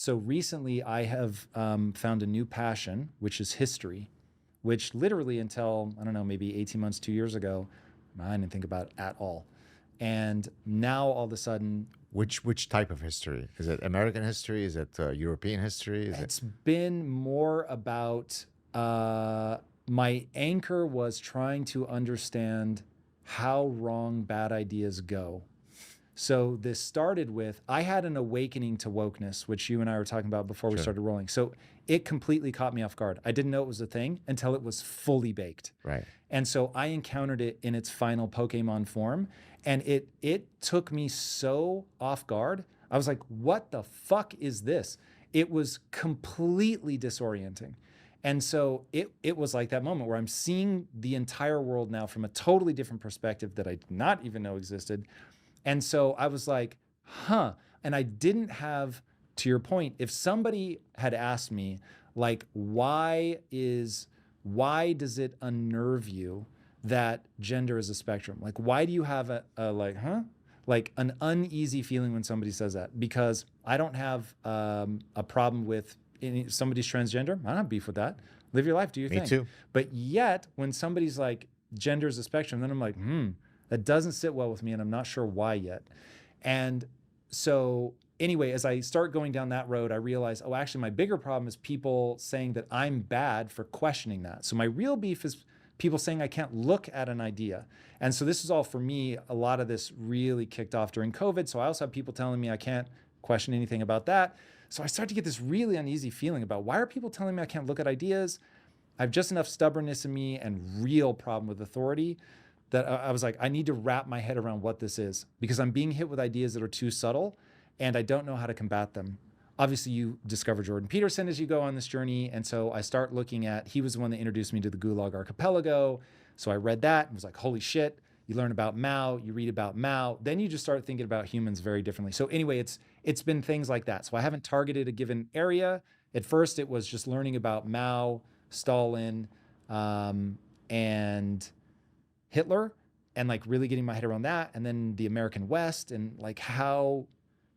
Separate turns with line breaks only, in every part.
So recently I have found a new passion, which is history, which literally until, I don't know, maybe 18 months, 2 years ago, I didn't think about at all. And now all of a sudden,
Which type of history? Is it American history? Is it European history? Is it
it's been more about my anchor was trying to understand how wrong bad ideas go. So this started with, I had an awakening to wokeness, which you and I were talking about before we
Sure.
started rolling. So it completely caught me off guard. I didn't know it was a thing until it was fully baked.
right?
And so I encountered it in its final Pokemon form, and it took me so off guard. I was like, what the fuck is this? It was completely disorienting. And so it was like that moment where I'm seeing the entire world now from a totally different perspective that I did not even know existed. And so I was like, huh. And I didn't have, to your point, if somebody had asked me, like, why does it unnerve you that gender is a spectrum? Like, why do you have like an uneasy feeling when somebody says that? Because I don't have a problem with somebody's transgender. I don't have beef with that. Live your life, do your
Me
thing.
too.
But yet, when somebody's like, gender is a spectrum, then I'm like, that doesn't sit well with me, and I'm not sure why yet. And so anyway, as I start going down that road, I realize, oh, actually, my bigger problem is people saying that I'm bad for questioning that. So my real beef is people saying I can't look at an idea. And so this is all for me. A lot of this really kicked off during COVID. So I also have people telling me I can't question anything about that. So I start to get this really uneasy feeling about, why are people telling me I can't look at ideas? I have just enough stubbornness in me and real problem with authority that I was like, I need to wrap my head around what this is, because I'm being hit with ideas that are too subtle and I don't know how to combat them. Obviously, you discover Jordan Peterson as you go on this journey. And so I start looking at, he was the one that introduced me to the Gulag Archipelago. So I read that and was like, holy shit. You learn about Mao, you read about Mao, then you just start thinking about humans very differently. So anyway, it's been things like that. So I haven't targeted a given area. At first, it was just learning about Mao, Stalin, and Hitler, and like really getting my head around that, and then the American West, and like how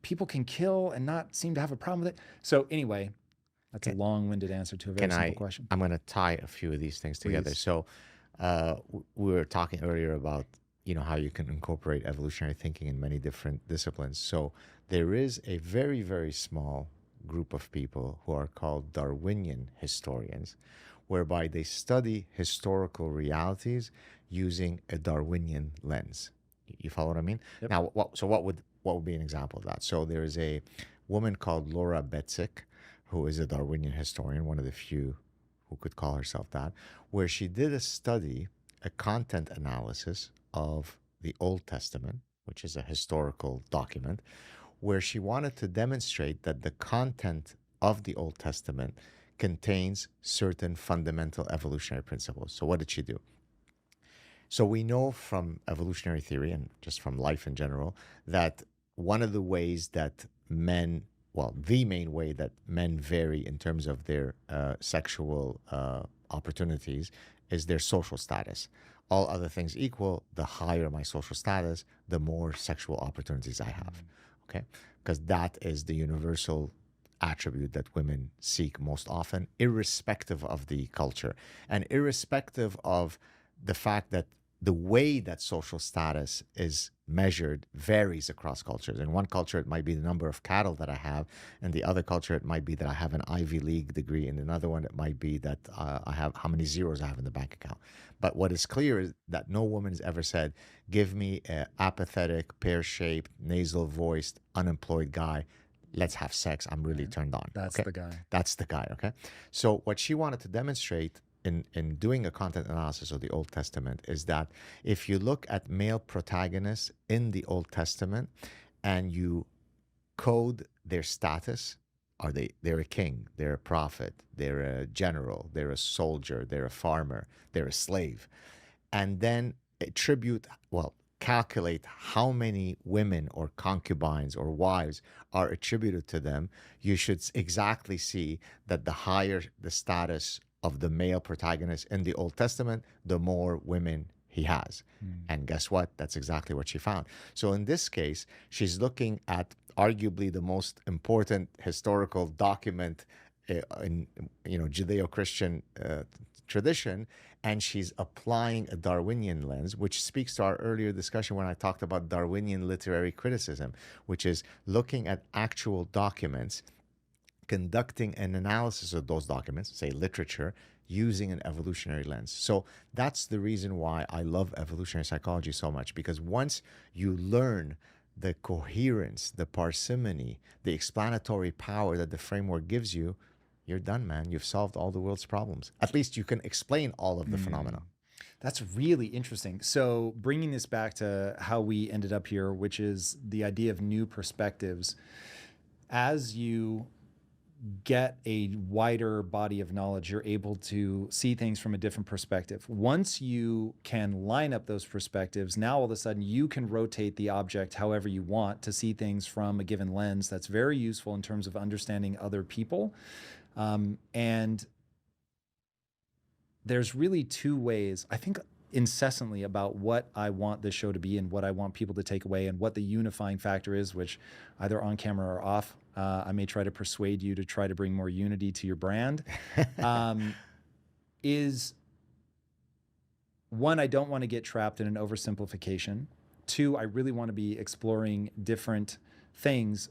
people can kill and not seem to have a problem with it. So anyway, that's a
Can,
long-winded answer to a very
can
simple
I?
question.
I'm going to tie a few of these things together.
Please.
So, we were talking earlier about how you can incorporate evolutionary thinking in many different disciplines. So there is a very, very small group of people who are called Darwinian historians, whereby they study historical realities using a Darwinian lens. You follow what I mean?
Yep.
Now, what would be an example of that? So there is a woman called Laura Betzik, who is a Darwinian historian, one of the few who could call herself that, where she did a study, a content analysis of the Old Testament, which is a historical document, where she wanted to demonstrate that the content of the Old Testament contains certain fundamental evolutionary principles. So, what did she do? So, we know from evolutionary theory and just from life in general that one of the ways that men, well, the main way that men vary in terms of their sexual opportunities is their social status. All other things equal, the higher my social status, the more sexual opportunities I have. Okay? Because that is the universal attribute that women seek most often, irrespective of the culture and irrespective of the fact that the way that social status is measured varies across cultures. In one culture, it might be the number of cattle that I have. In the other culture, it might be that I have an Ivy League degree. In another one, it might be that I have how many zeros I have in the bank account. But what is clear is that no woman has ever said, give me an apathetic, pear-shaped, nasal-voiced, unemployed guy. Let's have sex. I'm really turned on.
That's
okay?
the guy.
That's the guy, okay? So what she wanted to demonstrate in doing a content analysis of the Old Testament is that if you look at male protagonists in the Old Testament and you code their status, they're a king, they're a prophet, they're a general, they're a soldier, they're a farmer, they're a slave, and then calculate how many women or concubines or wives are attributed to them, you should exactly see that the higher the status of the male protagonist in the Old Testament, the more women he has. And guess what? That's exactly what she found. So in this case, she's looking at arguably the most important historical document in Judeo-Christian tradition, and she's applying a Darwinian lens, which speaks to our earlier discussion when I talked about Darwinian literary criticism, which is looking at actual documents, conducting an analysis of those documents, say literature, using an evolutionary lens. So that's the reason why I love evolutionary psychology so much, because once you learn the coherence, the parsimony, the explanatory power that the framework gives you, you're done, man. You've solved all the world's problems. At least you can explain all of the phenomena.
That's really interesting. So bringing this back to how we ended up here, which is the idea of new perspectives, as you get a wider body of knowledge, you're able to see things from a different perspective. Once you can line up those perspectives, now all of a sudden you can rotate the object however you want to see things from a given lens. That's very useful in terms of understanding other people. And there's really two ways, I think, incessantly about what I want this show to be and what I want people to take away and what the unifying factor is, which either on camera or off, I may try to persuade you to try to bring more unity to your brand, is one, I don't want to get trapped in an oversimplification. Two, I really want to be exploring different things,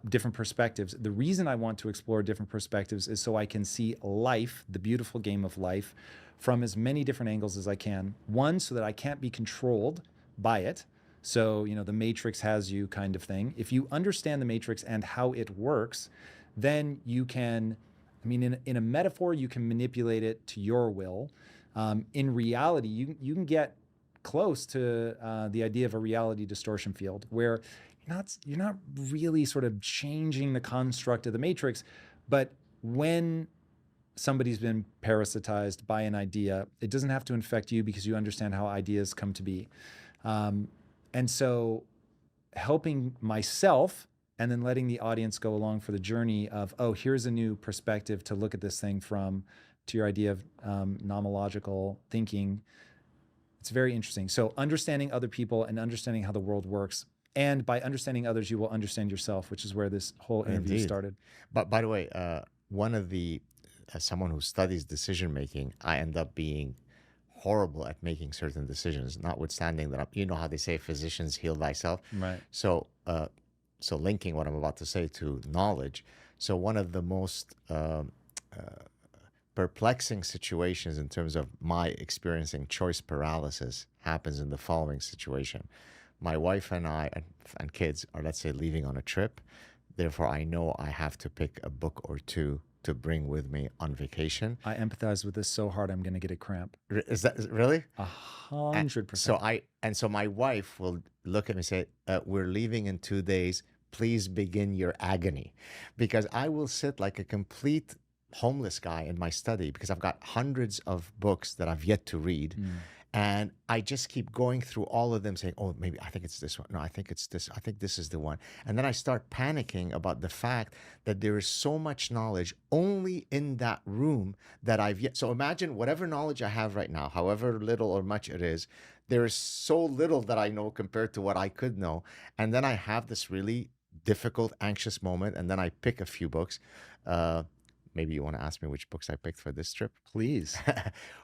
different perspectives. The reason I want to explore different perspectives is so I can see life, the beautiful game of life, from as many different angles as I can. One, so that I can't be controlled by it. So, the matrix has you kind of thing. If you understand the matrix and how it works, then you can, in a metaphor, you can manipulate it to your will. In reality, you can get close to the idea of a reality distortion field where you're not really sort of changing the construct of the matrix, but when somebody's been parasitized by an idea, it doesn't have to infect you because you understand how ideas come to be. And so helping myself and then letting the audience go along for the journey of, oh, here's a new perspective to look at this thing from, to your idea of nomological thinking. It's very interesting. So understanding other people and understanding how the world works. And by understanding others, you will understand yourself, which is where this whole interview started.
But by the way, as someone who studies decision making, I end up being horrible at making certain decisions, notwithstanding that how they say physicians heal thyself.
Right.
So linking what I'm about to say to knowledge. So one of the most perplexing situations in terms of my experiencing choice paralysis happens in the following situation. My wife and I and kids are, let's say, leaving on a trip. Therefore, I know I have to pick a book or two to bring with me on vacation.
I empathize with this so hard, I'm going to get a cramp.
Is that really?
100%.
So my wife will look at me and say, "We're leaving in 2 days. Please begin your agony," because I will sit like a complete homeless guy in my study because I've got hundreds of books that I've yet to read. And I just keep going through all of them saying, oh, maybe I think it's this one. No, I think it's this. I think this is the one. And then I start panicking about the fact that there is so much knowledge only in that room that I've yet. So imagine whatever knowledge I have right now, however little or much it is, there is so little that I know compared to what I could know. And then I have this really difficult, anxious moment. And then I pick a few books. Maybe you want to ask me which books I picked for this trip?
Please.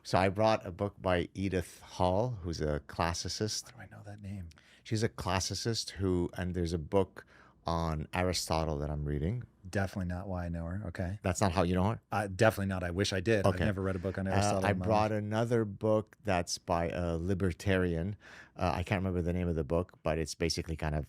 So I brought a book by Edith Hall, who's a classicist.
How do I know that name?
She's a classicist and there's a book on Aristotle that I'm reading.
Definitely not why I know her. Okay.
That's not how you know her?
Definitely not. I wish I did.
Okay.
I've never read a book on Aristotle.
I brought another book that's by a libertarian. I can't remember the name of the book, but it's basically kind of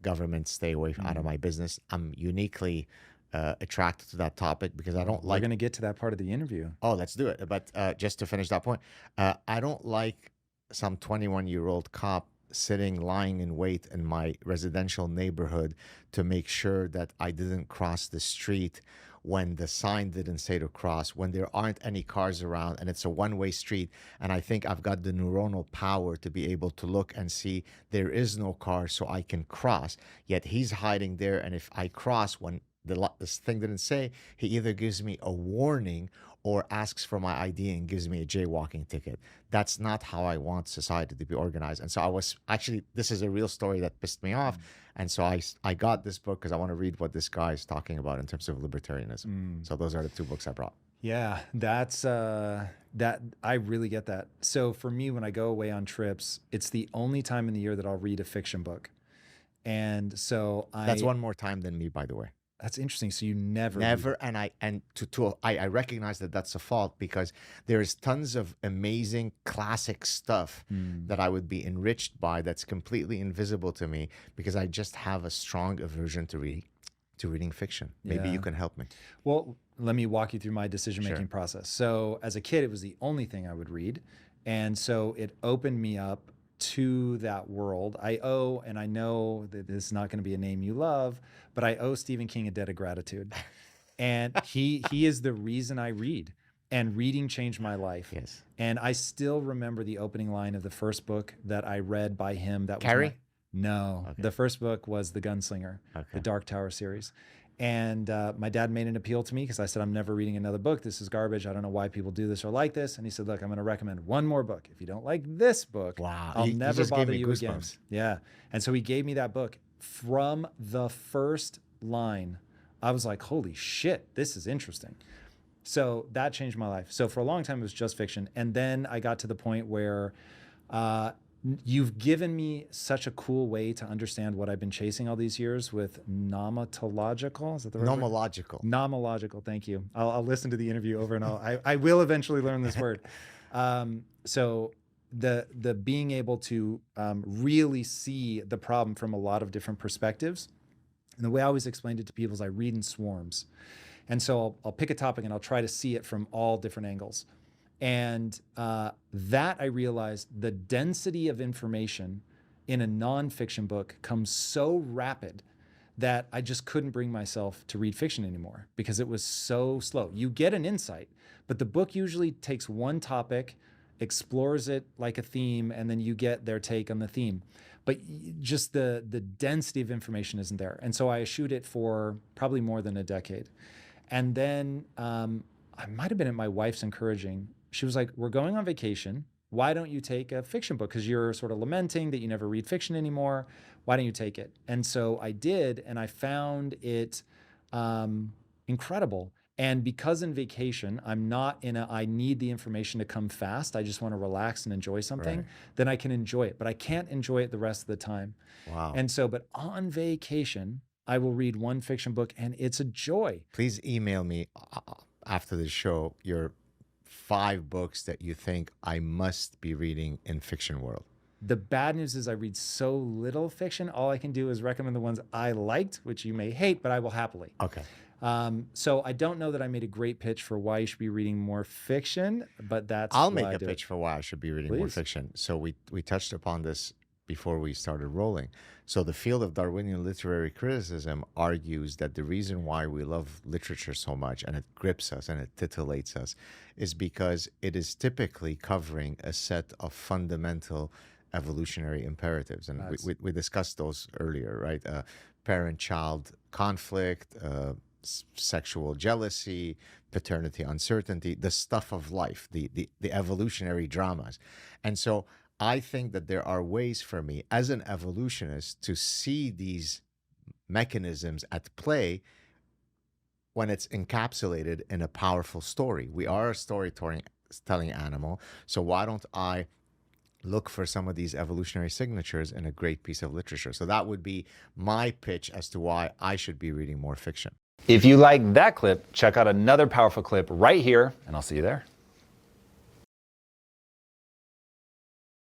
government, stay away out of my business. I'm uniquely attracted to that topic because I don't like.
We're going to get to that part of the interview.
Oh, let's do it. But just to finish that point, I don't like some 21-year-old cop lying in wait in my residential neighborhood to make sure that I didn't cross the street when the sign didn't say to cross, when there aren't any cars around and it's a one-way street. And I think I've got the neuronal power to be able to look and see there is no car so I can cross. Yet he's hiding there. And if I cross when this thing didn't say, he either gives me a warning or asks for my ID and gives me a jaywalking ticket. That's not how I want society to be organized. And so I was actually, this is a real story that pissed me off. And so I got this book because I want to read what this guy is talking about in terms of libertarianism. So those are the two books I brought.
Yeah, that's that I really get that. So for me, when I go away on trips, it's the only time in the year that I'll read a fiction book. And so
That's one more time than me, by the way.
That's interesting. So you never
I recognize that that's a fault because there's tons of amazing classic stuff that I would be enriched by that's completely invisible to me because I just have a strong aversion to reading fiction. Maybe you can help me.
Well, let me walk you through my decision-making process. So as a kid, it was the only thing I would read. And so it opened me up to that world. I owe, and I know that this is not going to be a name you love, but I owe Stephen King a debt of gratitude. And he is the reason I read. And reading changed my life.
Yes.
And I still remember the opening line of the first book that I read by him. That was
Carrie?
No.
Okay.
The first book was The Gunslinger, the Dark Tower series. And my dad made an appeal to me because I said, I'm never reading another book. This is garbage. I don't know why people do this or like this. And he said, look, I'm going to recommend one more book. If you don't like this book, I'll never bother you again. Yeah. And so he gave me that book. From the first line, I was like, holy shit, this is interesting. So that changed my life. So for a long time, it was just fiction. And then I got to the point where you've given me such a cool way to understand what I've been chasing all these years with nomatological. Is that the right word?
Nomological.
Nomological. Thank you. I'll listen to the interview over and I will eventually learn this word. So the being able to really see the problem from a lot of different perspectives. And the way I always explained it to people is I read in swarms. And so I'll pick a topic and I'll try to see it from all different angles. And that I realized the density of information in a nonfiction book comes so rapid that I just couldn't bring myself to read fiction anymore because it was so slow. You get an insight, but the book usually takes one topic, explores it like a theme, and then you get their take on the theme. But just the density of information isn't there. And so I eschewed it for probably more than a decade. And then I might have been at my wife's encouraging. She was like, we're going on vacation. Why don't you take a fiction book? Because you're sort of lamenting that you never read fiction anymore. Why don't you take it? And so I did, and I found it incredible. And because in vacation, I'm not in I need the information to come fast. I just want to relax and enjoy something. Then I can enjoy it. But I can't enjoy it the rest of the time.
Wow.
And so, but on vacation, I will read one fiction book and it's a joy.
Please email me after the show your 5 books that you think I must be reading in fiction world.
The bad news is I read so little fiction. All I can do is recommend the ones I liked, which you may hate, but I will happily.
Okay.
So I don't know that I made a great pitch for why you should be reading more fiction, but that's
I'll make a pitch for why I should be reading more
Please.
fiction. So we touched upon this before we started rolling. So the field of Darwinian literary criticism argues that the reason why we love literature so much and it grips us and it titillates us is because it is typically covering a set of fundamental evolutionary imperatives. And we discussed those earlier, right? Parent-child conflict, sexual jealousy, paternity uncertainty, the stuff of life, the evolutionary dramas. And so I think that there are ways for me as an evolutionist to see these mechanisms at play when it's encapsulated in a powerful story. We are a storytelling animal, so why don't I look for some of these evolutionary signatures in a great piece of literature? So that would be my pitch as to why I should be reading more fiction.
If you like that clip, check out another powerful clip right here, and I'll see you there.